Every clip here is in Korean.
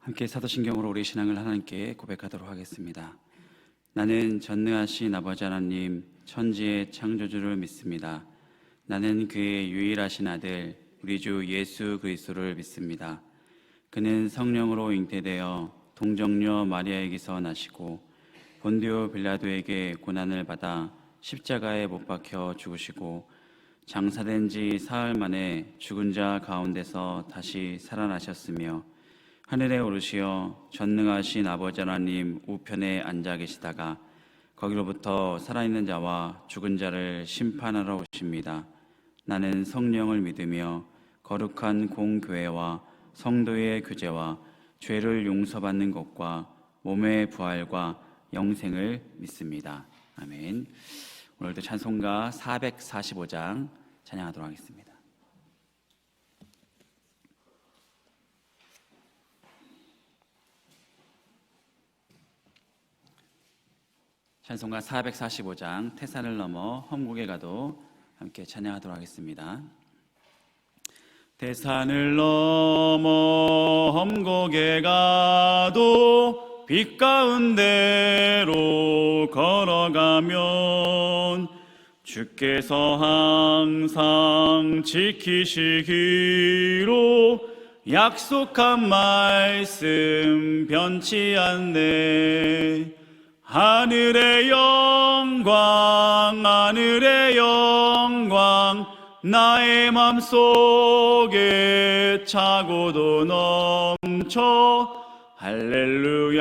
함께 사도신경으로 우리 신앙을 하나님께 고백하도록 하겠습니다. 나는 전능하신 아버지 하나님, 천지의 창조주를 믿습니다. 나는 그의 유일하신 아들 우리 주 예수 그리스도를 믿습니다. 그는 성령으로 잉태되어 동정녀 마리아에게서 나시고 본디오 빌라도에게 고난을 받아 십자가에 못 박혀 죽으시고 장사된 지 사흘 만에 죽은 자 가운데서 다시 살아나셨으며 하늘에 오르시어 전능하신 아버지 하나님 우편에 앉아 계시다가 거기로부터 살아있는 자와 죽은 자를 심판하러 오십니다. 나는 성령을 믿으며 거룩한 공교회와 성도의 교제와 죄를 용서받는 것과 몸의 부활과 영생을 믿습니다. 아멘. 오늘도 찬송가 445장 찬양하도록 하겠습니다. 찬송가 445장 태산을 넘어 험곡에 가도 함께 찬양하도록 하겠습니다. 태산을 넘어 험곡에 가도 빛 가운데로 걸어가면 주께서 항상 지키시기로 약속한 말씀 변치 않네. 하늘의 영광 하늘의 영광 나의 맘속에 차고도 넘쳐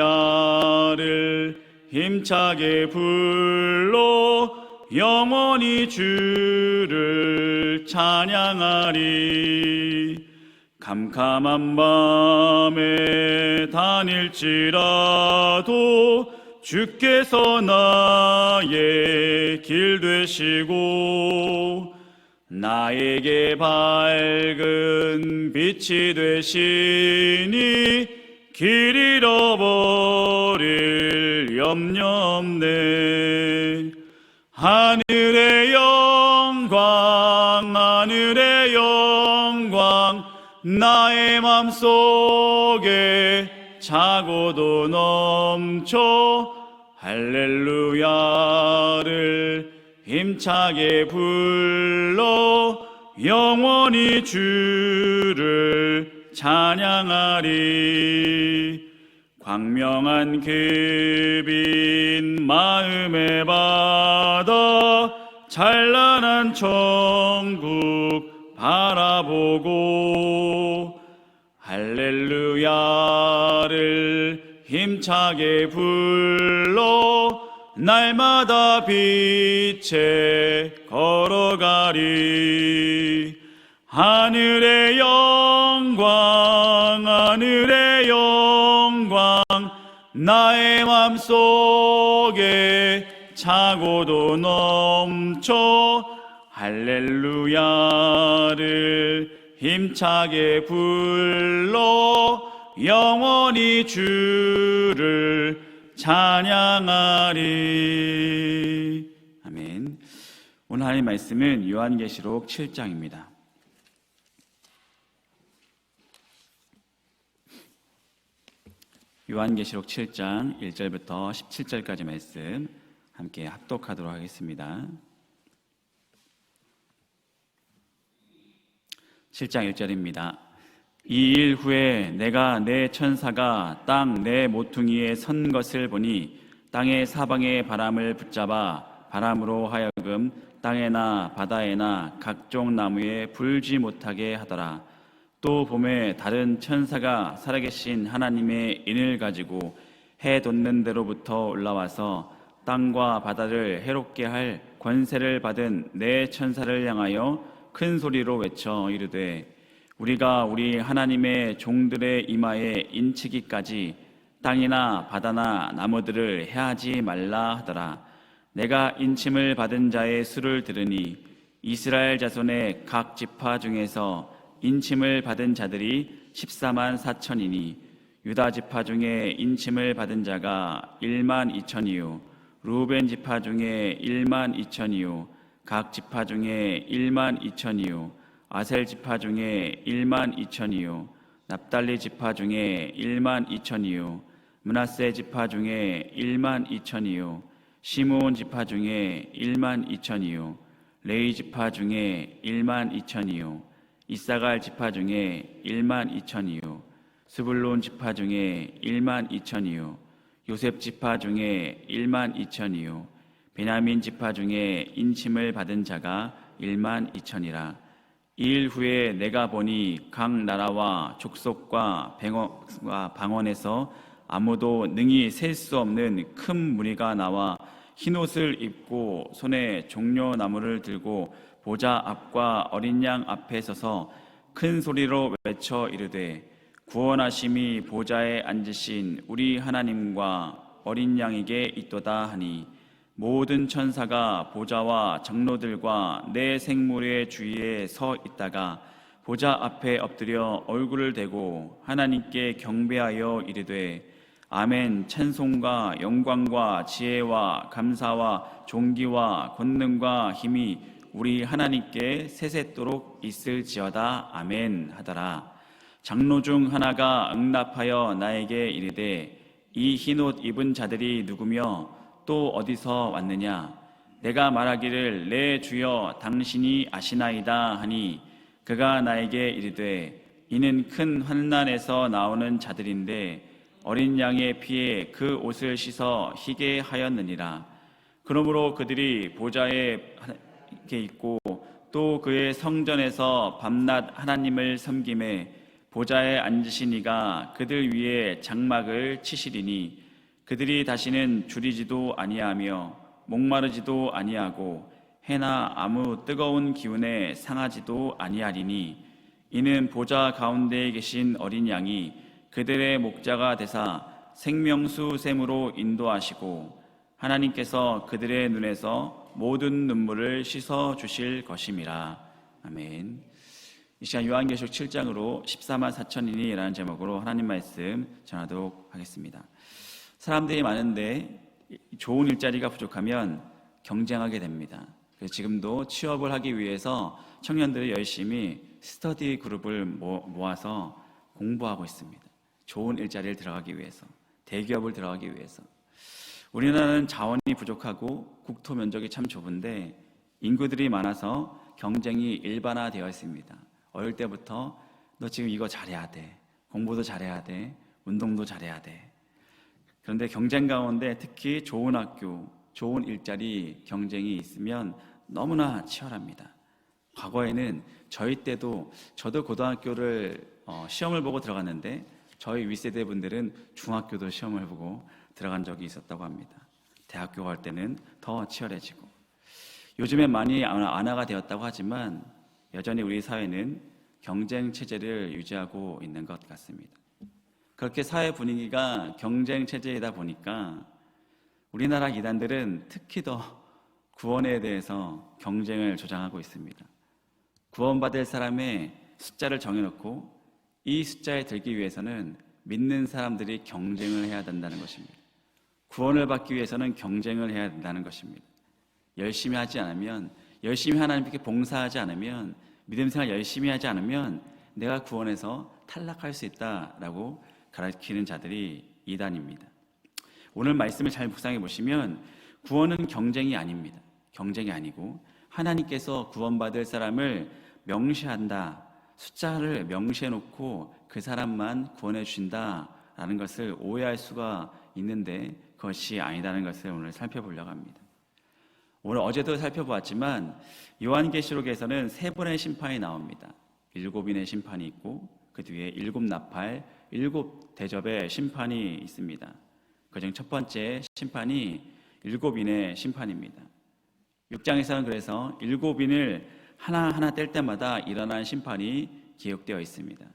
할렐루야를 힘차게 불러 영원히 주를 찬양하리. 캄캄한 밤에 다닐지라도 주께서 나의 길 되시고 나에게 밝은 빛이 되시니 길 잃어버릴 염려 없네. 하늘의 영광 하늘의 영광 나의 맘속에 차고도 넘쳐 할렐루야를 힘차게 불러 영원히 주를 찬양하리. 광명한 그 빛 마음에 받아 찬란한 천국 바라보고 할렐루야를 힘차게 불러 날마다 빛에 걸어가리. 하늘의 영광 하늘의 영광 나의 맘속에 차고도 넘쳐 할렐루야를 힘차게 불러 영원히 주를 찬양하리. 아멘. 오늘 하나님 말씀은 요한계시록 7장입니다. 요한계시록 7장 1절부터 17절까지 말씀 함께 합독하도록 하겠습니다. 7장 1절입니다. 이 일 후에 내가 내 천사가 땅 내 모퉁이에 선 것을 보니 땅의 사방의 바람을 붙잡아 바람으로 하여금 땅에나 바다에나 각종 나무에 불지 못하게 하더라. 또 봄에 다른 천사가 살아계신 하나님의 인을 가지고 해 돋는 데로부터 올라와서 땅과 바다를 해롭게 할 권세를 받은 네 천사를 향하여 큰 소리로 외쳐 이르되 우리가 우리 하나님의 종들의 이마에 인치기까지 땅이나 바다나 나무들을 해하지 말라 하더라. 내가 인침을 받은 자의 수를 들으니 이스라엘 자손의 각 지파 중에서 인침을 받은 자들이 14만 4천이니 유다 지파 중에 인침을 받은 자가 1만 2천이요 루벤 지파 중에 1만 2천이요 각 지파 중에 1만 2천이요 아셀 지파 중에 1만 2천이요 납달리 지파 중에 1만 2천이요 므낫세 지파 중에 1만 2천이요 시므온 지파 중에 1만 2천이요 레위 지파 중에 1만 2천이요 이사갈 지파 중에 1만 2천이요 스불론 지파 중에 1만 2천이요 요셉 지파 중에 1만 2천이요 베냐민 지파 중에 인침을 받은 자가 1만 2천이라. 이 일 후에 내가 보니 각 나라와 족속과 방언에서 아무도 능히 셀 수 없는 큰 무리가 나와 흰옷을 입고 손에 종려나무를 들고 보좌 앞과 어린 양 앞에 서서 큰 소리로 외쳐 이르되 구원하심이 보좌에 앉으신 우리 하나님과 어린 양에게 있도다 하니 모든 천사가 보좌와 장로들과 내 생물의 주위에 서 있다가 보좌 앞에 엎드려 얼굴을 대고 하나님께 경배하여 이르되 아멘. 찬송과 영광과 지혜와 감사와 존귀와 권능과 힘이 우리 하나님께 세세토록 있을지어다. 아멘 하더라. 장로 중 하나가 응답하여 나에게 이르되 이 흰옷 입은 자들이 누구며 또 어디서 왔느냐? 내가 말하기를 내 주여 당신이 아시나이다 하니 그가 나에게 이르되 이는 큰 환난에서 나오는 자들인데 어린 양의 피에 그 옷을 씻어 희게 하였느니라. 그러므로 그들이 보좌에 있고 또 그의 성전에서 밤낮 하나님을 섬김에 보좌에 앉으신 이가 그들 위에 장막을 치시리니 그들이 다시는 줄이지도 아니하며 목마르지도 아니하고 해나 아무 뜨거운 기운에 상하지도 아니하리니 이는 보좌 가운데에 계신 어린 양이 그들의 목자가 되사 생명수 샘으로 인도하시고 하나님께서 그들의 눈에서 모든 눈물을 씻어 주실 것임이라. 아멘. 이 시간 요한계시록 7장으로 14만 4천인이 라는 제목으로 하나님 말씀 전하도록 하겠습니다. 사람들이 많은데 좋은 일자리가 부족하면 경쟁하게 됩니다. 그래서 지금도 취업을 하기 위해서 청년들이 열심히 스터디 그룹을 모아서 공부하고 있습니다. 좋은 일자리를 들어가기 위해서, 대기업을 들어가기 위해서. 우리나라는 자원이 부족하고 국토 면적이 참 좁은데 인구들이 많아서 경쟁이 일반화되어 있습니다. 어릴 때부터 너 지금 이거 잘해야 돼, 공부도 잘해야 돼, 운동도 잘해야 돼. 그런데 경쟁 가운데 특히 좋은 학교, 좋은 일자리 경쟁이 있으면 너무나 치열합니다. 과거에는 저희 때도 저도 고등학교를 시험을 보고 들어갔는데 저희 윗세대 분들은 중학교도 시험을 보고 들어간 적이 있었다고 합니다. 대학교 갈 때는 더 치열해지고 요즘엔 많이 완화가 되었다고 하지만 여전히 우리 사회는 경쟁 체제를 유지하고 있는 것 같습니다. 그렇게 사회 분위기가 경쟁 체제이다 보니까 우리나라 이단들은 특히 더 구원에 대해서 경쟁을 조장하고 있습니다. 구원받을 사람의 숫자를 정해놓고 이 숫자에 들기 위해서는 믿는 사람들이 경쟁을 해야 된다는 것입니다. 구원을 받기 위해서는 경쟁을 해야 된다는 것입니다. 열심히 하지 않으면, 열심히 하나님께 봉사하지 않으면, 믿음 생활 열심히 하지 않으면 내가 구원에서 탈락할 수 있다라고 가르치는 자들이 이단입니다. 오늘 말씀을 잘 묵상해 보시면 구원은 경쟁이 아닙니다. 경쟁이 아니고 하나님께서 구원받을 사람을 명시한다, 숫자를 명시해 놓고 그 사람만 구원해 주신다라는 것을 오해할 수가 있는데 그것이 아니다는 것을 오늘 살펴보려고 합니다. 오늘 어제도 살펴보았지만 요한계시록에서는 세 번의 심판이 나옵니다. 7인의 심판이 있고 그 뒤에 7나팔, 7대접의 심판이 있습니다. 그중 첫 번째 심판이 7인의 심판입니다. 6장에서는 그래서 7인을 하나하나 뗄 때마다 일어난 심판이 기록되어 있습니다.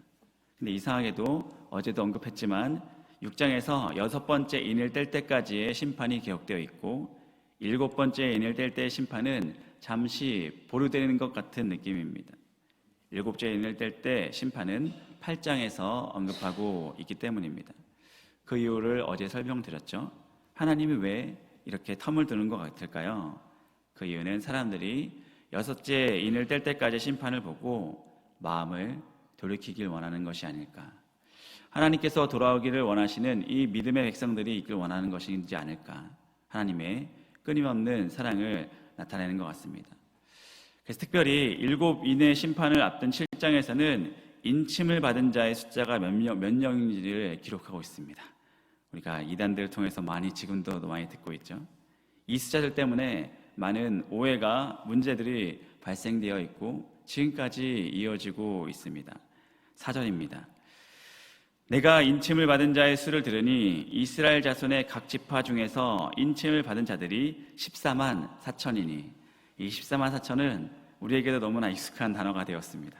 근데 이상하게도 어제도 언급했지만 6장에서 6번째 인을 뗄 때까지의 심판이 기록되어 있고 7번째 인을 뗄 때의 심판은 잠시 보류되는 것 같은 느낌입니다. 7번째 인을 뗄 때 심판은 8장에서 언급하고 있기 때문입니다. 그 이유를 어제 설명드렸죠. 하나님이 왜 이렇게 텀을 두는 것 같을까요? 그 이유는 사람들이 6째 인을 뗄 때까지 심판을 보고 마음을 돌이키길 원하는 것이 아닐까 하나님께서 돌아오기를 원하시는 이 믿음의 백성들이 있길 원하는 것인지 않을까. 하나님의 끊임없는 사랑을 나타내는 것 같습니다. 그래서 특별히 일곱 인의 심판을 앞둔 7장에서는 인침을 받은 자의 숫자가 몇 명인지를 기록하고 있습니다. 우리가 이단들을 통해서 지금도 많이 듣고 있죠. 이 숫자들 때문에 많은 오해가, 문제들이 발생되어 있고 지금까지 이어지고 있습니다. 4절입니다. 내가 인침을 받은 자의 수를 들으니 이스라엘 자손의 각 지파 중에서 인침을 받은 자들이 14만 4천이니, 이 14만 4천은 우리에게도 너무나 익숙한 단어가 되었습니다.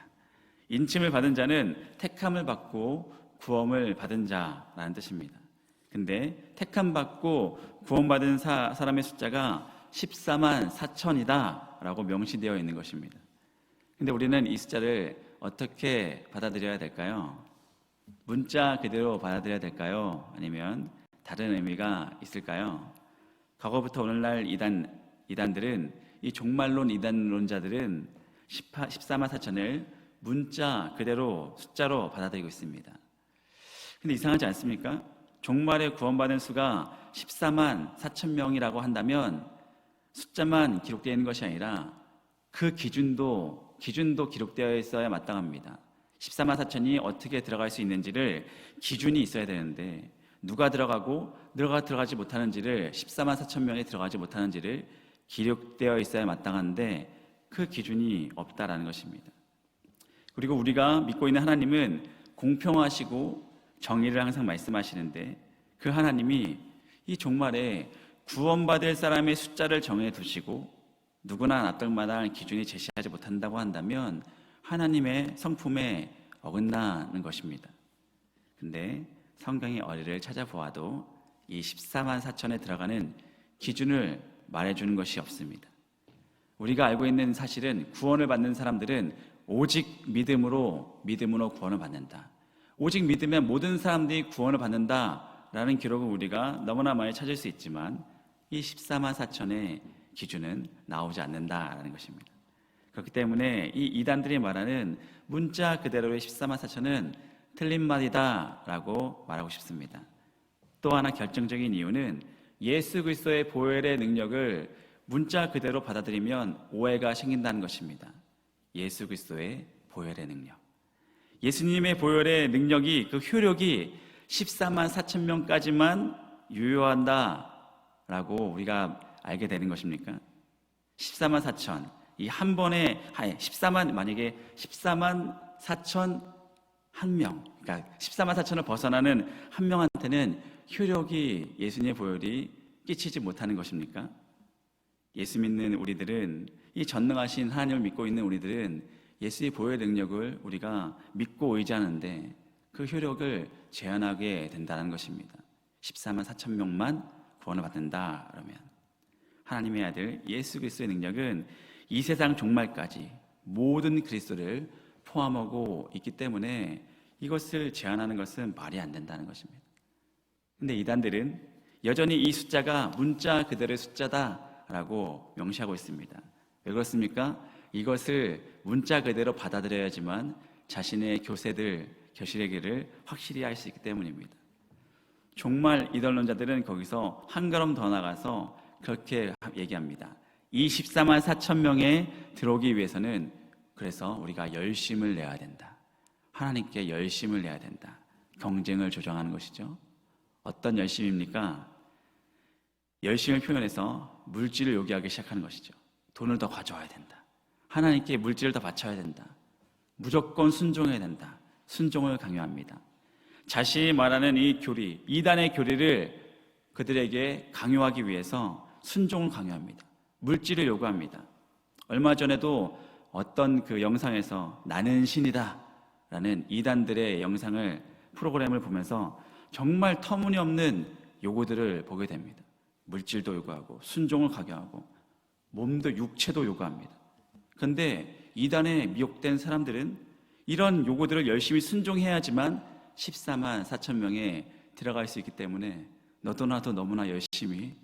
인침을 받은 자는 택함을 받고 구원을 받은 자라는 뜻입니다. 근데 택함 받고 구원받은 사람의 숫자가 14만 4천이다 라고 명시되어 있는 것입니다. 근데 우리는 이 숫자를 어떻게 받아들여야 될까요? 문자 그대로 받아들여야 될까요? 아니면 다른 의미가 있을까요? 과거부터 오늘날 이단들은, 이 종말론 이단론자들은 14만 4천을 문자 그대로 숫자로 받아들이고 있습니다. 근데 이상하지 않습니까? 종말에 구원받은 수가 14만 4천 명이라고 한다면 숫자만 기록되어 있는 것이 아니라 그 기준도 기록되어 있어야 마땅합니다. 14만 4천이 어떻게 들어갈 수 있는지를 기준이 있어야 되는데, 누가 들어가고 누가 들어가지 못하는지를, 14만 4천 명이 들어가지 못하는지를 기록되어 있어야 마땅한데 그 기준이 없다라는 것입니다. 그리고 우리가 믿고 있는 하나님은 공평하시고 정의를 항상 말씀하시는데, 그 하나님이 이 종말에 구원받을 사람의 숫자를 정해 두시고 누구나 납득마다한 기준이 제시하지 못한다고 한다면 하나님의 성품에 어긋나는 것입니다. 근데 성경의 어리를 찾아보아도 이 14만 4천에 들어가는 기준을 말해주는 것이 없습니다. 우리가 알고 있는 사실은 구원을 받는 사람들은 오직 믿음으로 구원을 받는다. 오직 믿으면 모든 사람들이 구원을 받는다라는 기록을 우리가 너무나 많이 찾을 수 있지만 이 14만 4천의 기준은 나오지 않는다라는 것입니다. 그렇기 때문에 이 이단들이 말하는 문자 그대로의 14만 4천은 틀린 말이다라고 말하고 싶습니다. 또 하나 결정적인 이유는 예수 그리스도의 보혈의 능력을 문자 그대로 받아들이면 오해가 생긴다는 것입니다. 예수 그리스도의 보혈의 능력, 예수님의 보혈의 능력이, 그 효력이 14만 4천 명까지만 유효한다라고 우리가 알게 되는 것입니까? 14만 4천, 이 한 번에 14만, 만약에 14만 4천 한 명, 그러니까 14만 4천을 벗어나는 한 명한테는 효력이, 예수님의 보혈이 끼치지 못하는 것입니까? 예수 믿는 우리들은, 이 전능하신 하나님을 믿고 있는 우리들은 예수의 보혈 능력을 우리가 믿고 의지하는데 그 효력을 제한하게 된다는 것입니다. 14만 4천 명만 구원을 받는다 그러면 하나님의 아들 예수 그리스도의 능력은 이 세상 종말까지 모든 그리스도를 포함하고 있기 때문에 이것을 제한하는 것은 말이 안 된다는 것입니다. 근데 이단들은 여전히 이 숫자가 문자 그대로의 숫자다라고 명시하고 있습니다. 왜 그렇습니까? 이것을 문자 그대로 받아들여야지만 자신의 교실의 길을 확실히 알 수 있기 때문입니다. 종말 이단론자들은 거기서 한 걸음 더 나가서 그렇게 얘기합니다. 이 14만 4천 명에 들어오기 위해서는 그래서 우리가 열심을 내야 된다. 하나님께 열심을 내야 된다. 경쟁을 조정하는 것이죠. 어떤 열심입니까? 열심을 표현해서 물질을 요구하기 시작하는 것이죠. 돈을 더 가져와야 된다. 하나님께 물질을 더 바쳐야 된다. 무조건 순종해야 된다. 순종을 강요합니다. 자신이 말하는 이 교리, 이단의 교리를 그들에게 강요하기 위해서 순종을 강요합니다. 물질을 요구합니다. 얼마 전에도 어떤 그 영상에서 나는 신이다 라는 이단들의 프로그램을 보면서 정말 터무니없는 요구들을 보게 됩니다. 물질도 요구하고 순종을 강요하고 몸도 육체도 요구합니다. 그런데 이단에 미혹된 사람들은 이런 요구들을 열심히 순종해야지만 14만 4천 명에 들어갈 수 있기 때문에 너도 나도 너무나 열심히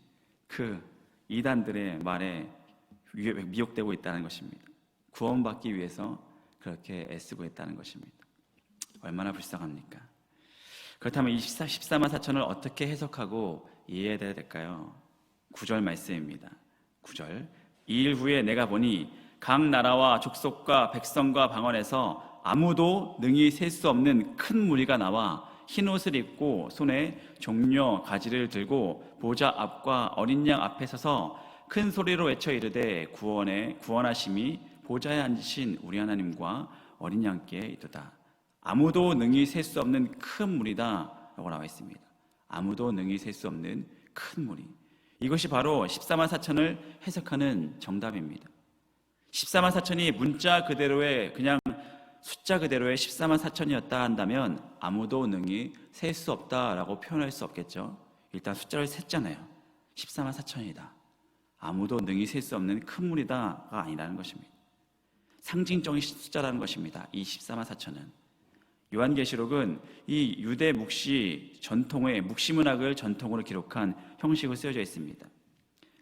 그 이단들의 말에 미혹되고 있다는 것입니다. 구원받기 위해서 그렇게 애쓰고 있다는 것입니다. 얼마나 불쌍합니까? 그렇다면 이 14만 4천을 어떻게 해석하고 이해해야 될까요? 9절 말씀입니다. 9절. 2일 후에 내가 보니 각 나라와 족속과 백성과 방언에서 아무도 능히 셀 수 없는 큰 무리가 나와 흰옷을 입고 손에 종려 가지를 들고 보좌 앞과 어린 양 앞에 서서 큰 소리로 외쳐 이르되 구원하심이 보좌에 앉으신 우리 하나님과 어린 양께 있도다. 아무도 능히 셀 수 없는 큰 무리다 라고 나와 있습니다. 아무도 능히 셀 수 없는 큰 무리. 이것이 바로 14만 4천을 해석하는 정답입니다. 14만 4천이 문자 그대로의 그냥 숫자 그대로의 14만 4천이었다 한다면 아무도 능히 셀 수 없다라고 표현할 수 없겠죠. 일단 숫자를 셌잖아요. 14만 4천이다. 아무도 능히 셀 수 없는 큰 무리다가 아니라는 것입니다. 상징적인 숫자라는 것입니다. 이 14만 4천은. 요한계시록은 이 유대 묵시 전통의 묵시 문학을 전통으로 기록한 형식으로 쓰여져 있습니다.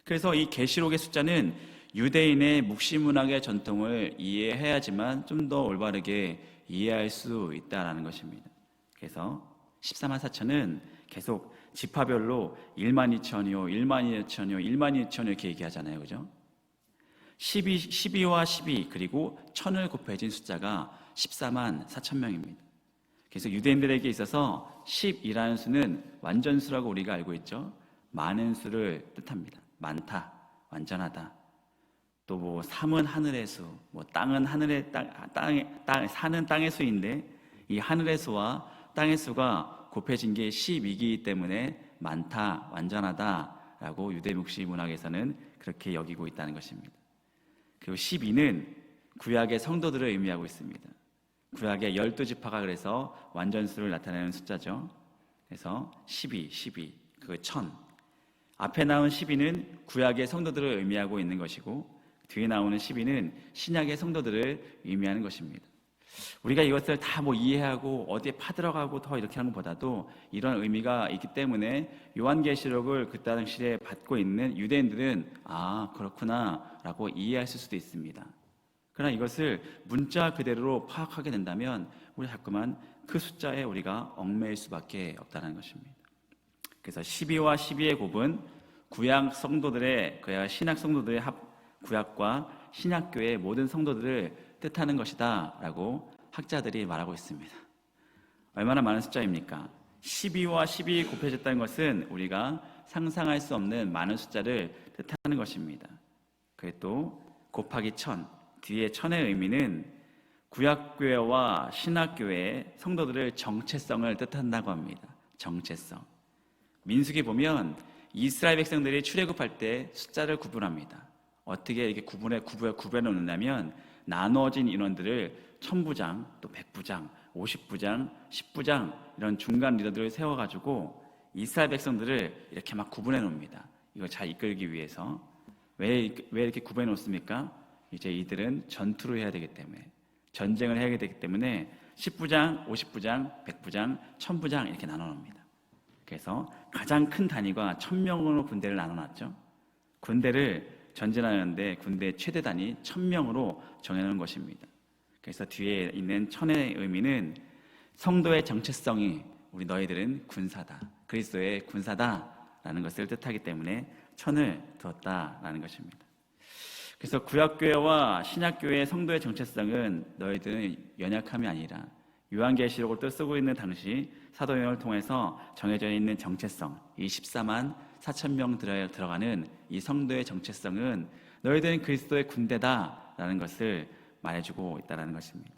그래서 이 계시록의 숫자는 유대인의 묵시 문학의 전통을 이해해야지만 좀 더 올바르게 이해할 수 있다는 것입니다. 그래서 14만 4천은 계속 지파별로 1만 2천이요, 1만 2천이요, 1만 2천이요 이렇게 얘기하잖아요. 그죠? 12와 12 그리고 1000을 곱해진 숫자가 14만 4천 명입니다. 그래서 유대인들에게 있어서 10이라는 수는 완전수라고 우리가 알고 있죠. 많은 수를 뜻합니다. 많다, 완전하다. 또 뭐 3은 하늘의 수, 뭐 땅은 하늘의 산은 땅의 수인데 이 하늘의 수와 땅의 수가 곱해진 게 12이기 때문에 많다, 완전하다라고 유대 묵시 문학에서는 그렇게 여기고 있다는 것입니다. 그리고 12는 구약의 성도들을 의미하고 있습니다. 구약의 12지파가 그래서 완전수를 나타내는 숫자죠. 그래서 12, 그 1000. 앞에 나온 12는 구약의 성도들을 의미하고 있는 것이고 뒤에 나오는 12는 신약의 성도들을 의미하는 것입니다. 우리가 이것을 다 뭐 이해하고 어디에 파들어가고 더 이렇게 하는 것보다도 이런 의미가 있기 때문에 요한계시록을 그때 당시에 받고 있는 유대인들은 아 그렇구나 라고 이해했을 수도 있습니다. 그러나 이것을 문자 그대로 파악하게 된다면 우리 자꾸만 그 숫자에 우리가 얽매일 수밖에 없다는 것입니다. 그래서 12와 12의 곱은 구약 성도들의 신약 성도들의 구약과 신약교의 모든 성도들을 뜻하는 것이다 라고 학자들이 말하고 있습니다. 얼마나 많은 숫자입니까? 12와 12 곱해졌다는 것은 우리가 상상할 수 없는 많은 숫자를 뜻하는 것입니다. 그리고 또 곱하기 1000, 뒤에 1000의 의미는 구약교회와 신약교회의 성도들의 정체성을 뜻한다고 합니다. 정체성. 민수기 보면 이스라엘 백성들이 출애굽할 때 숫자를 구분합니다. 어떻게 이렇게 구분해 놓는다면 나누어진 인원들을 1000부장, 또 100부장, 50부장, 10부장 이런 중간 리더들을 세워가지고 이스라엘 백성들을 이렇게 막 구분해 놓습니다. 이걸 잘 이끌기 위해서. 왜 이렇게 구분해 놓습니까? 이제 이들은 전투를 해야 되기 때문에, 전쟁을 해야 되기 때문에 10부장, 50부장, 100부장, 1000부장 이렇게 나눠 놓습니다. 그래서 가장 큰 단위가 1000명으로 군대를 나눠 놨죠. 군대를 전진하는데 군대 최대 단위 1000명으로 정해놓은 것입니다. 그래서 뒤에 있는 1000의 의미는 성도의 정체성이 우리 너희들은 군사다, 그리스도의 군사다라는 것을 뜻하기 때문에 1000을 두었다라는 것입니다. 그래서 구약교회와 신약교회의 성도의 정체성은 너희들은 연약함이 아니라 요한계시록을 또 쓰고 있는 당시 사도행전을 통해서 정해져 있는 정체성, 이 14만 4천 명 들어가는 이 성도의 정체성은 너희들은 그리스도의 군대다라는 것을 말해주고 있다는 것입니다.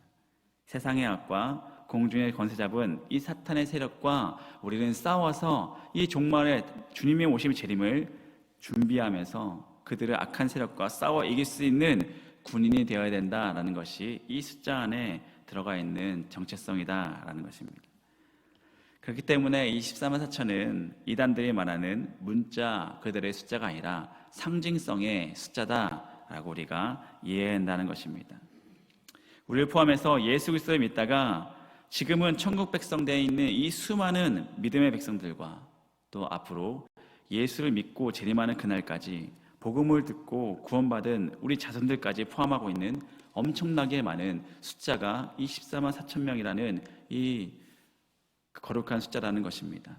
세상의 악과 공중의 권세 잡은 이 사탄의 세력과 우리는 싸워서 이 종말의 주님의 오심의 재림을 준비하면서 그들의 악한 세력과 싸워 이길 수 있는 군인이 되어야 된다라는 것이 이 숫자 안에 들어가 있는 정체성이다라는 것입니다. 그렇기 때문에 이 14만 4천은 이단들이 말하는 문자 그들의 숫자가 아니라 상징성의 숫자다라고 우리가 이해해야 한다는 것입니다. 우리를 포함해서 예수 그리스도를 믿다가 지금은 천국 백성되어 있는 이 수많은 믿음의 백성들과 또 앞으로 예수를 믿고 재림하는 그날까지 복음을 듣고 구원받은 우리 자손들까지 포함하고 있는 엄청나게 많은 숫자가 이 14만 4천 명이라는 이 거룩한 숫자라는 것입니다.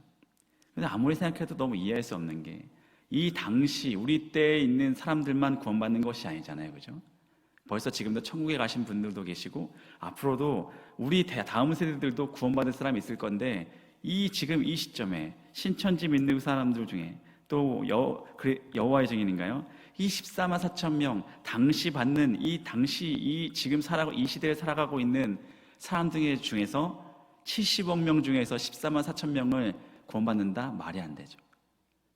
근데 아무리 생각해도 너무 이해할 수 없는 게 이 당시 우리 때에 있는 사람들만 구원받는 것이 아니잖아요, 그죠? 벌써 지금도 천국에 가신 분들도 계시고 앞으로도 우리 다음 세대들도 구원받을 사람이 있을 건데 지금 이 시점에 신천지 믿는 사람들 중에 또 여호와의 증인인가요? 이 14만 4천 명 당시 받는 지금 이 시대를 살아가고 있는 사람들 중에서 70억 명 중에서 14만 4천 명을 구원받는다? 말이 안 되죠.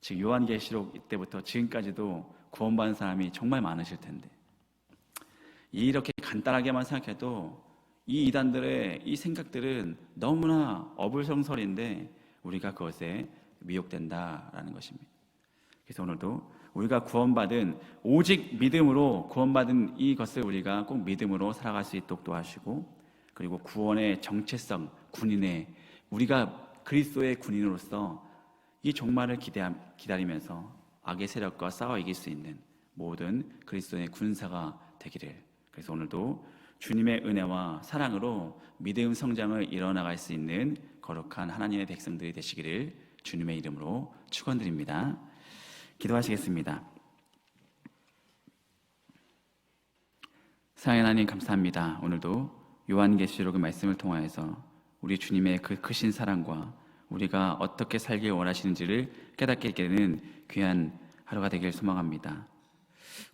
지금 요한계시록 이때부터 지금까지도 구원받은 사람이 정말 많으실 텐데 이렇게 간단하게만 생각해도 이 이단들의 이 생각들은 너무나 어불성설인데 우리가 그것에 미혹된다라는 것입니다. 그래서 오늘도 우리가 오직 믿음으로 구원받은 이것을 우리가 꼭 믿음으로 살아갈 수 있도록 도와주시고, 그리고 구원의 정체성, 우리가 그리스도의 군인으로서 이 종말을 기다리면서 악의 세력과 싸워 이길 수 있는 모든 그리스도의 군사가 되기를. 그래서 오늘도 주님의 은혜와 사랑으로 믿음 성장을 이뤄나갈 수 있는 거룩한 하나님의 백성들이 되시기를 주님의 이름으로 축원드립니다. 기도하시겠습니다. 사랑의 하나님, 감사합니다. 오늘도 요한계시록의 말씀을 통하여서 우리 주님의 그 크신 사랑과 우리가 어떻게 살길 원하시는지를 깨닫게 되는 귀한 하루가 되길 소망합니다.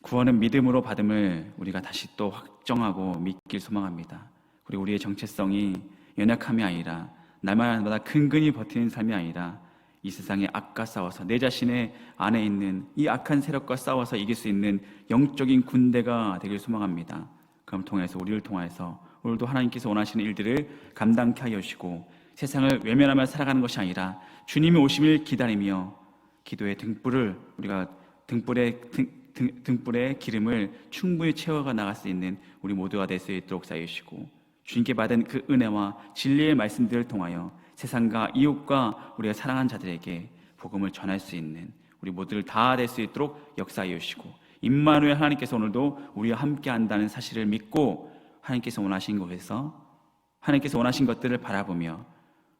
구원은 믿음으로 받음을 우리가 다시 또 확정하고 믿길 소망합니다. 그리고 우리의 정체성이 연약함이 아니라 날마다 근근히 버티는 삶이 아니라 이 세상의 악과 싸워서 내 자신의 안에 있는 이 악한 세력과 싸워서 이길 수 있는 영적인 군대가 되길 소망합니다. 그럼 우리를 통해서 오늘도 하나님께서 원하시는 일들을 감당케 하여 주시고 세상을 외면하며 살아가는 것이 아니라 주님이 오심을 기다리며 기도의 우리가 등불의 기름을 충분히 채워가 나갈 수 있는 우리 모두가 될 수 있도록 사주시고, 주님께 받은 그 은혜와 진리의 말씀들을 통하여 세상과 이웃과 우리가 사랑한 자들에게 복음을 전할 수 있는 우리 모두를 다 될 수 있도록 역사하여 주시고, 임마누엘 하나님께서 오늘도 우리와 함께 한다는 사실을 믿고 하나님께서 원하신 것들을 바라보며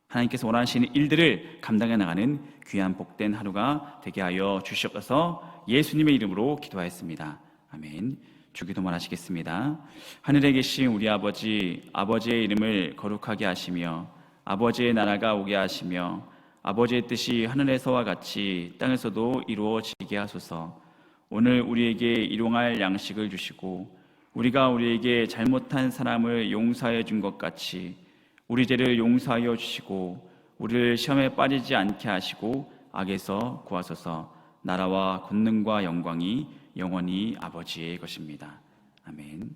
하나님께서 원하시는 일들을 감당해 나가는 귀한 복된 하루가 되게 하여 주시옵소서. 예수님의 이름으로 기도하였습니다. 아멘. 주기도만 하시겠습니다. 하늘에 계신 우리 아버지의 이름을 거룩하게 하시며 아버지의 나라가 오게 하시며 아버지의 뜻이 하늘에서와 같이 땅에서도 이루어지게 하소서. 오늘 우리에게 일용할 양식을 주시고 우리가 우리에게 잘못한 사람을 용서하여 준 것 같이 우리 죄를 용서하여 주시고 우리를 시험에 빠지지 않게 하시고 악에서 구하소서. 나라와 권능과 영광이 영원히 아버지의 것입니다. 아멘.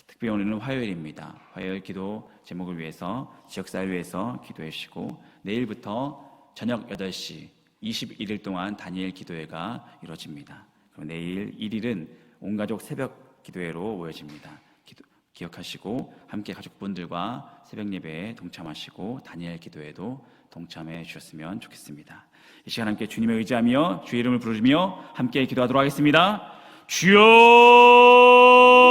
특별히 오늘은 화요일입니다. 화요일 기도 제목을 위해서 지역사회를 위해서 기도해 주시고 내일부터 저녁 8시 21일 동안 다니엘 기도회가 이루어집니다. 그럼 내일 1일은 온가족 새벽 기도회로 모여집니다. 기억하시고 함께 가족분들과 새벽 예배에 동참하시고 다니엘 기도에도 동참해 주셨으면 좋겠습니다. 이 시간 함께 주님의 의지하며 주의 이름을 부르며 함께 기도하도록 하겠습니다. 주여!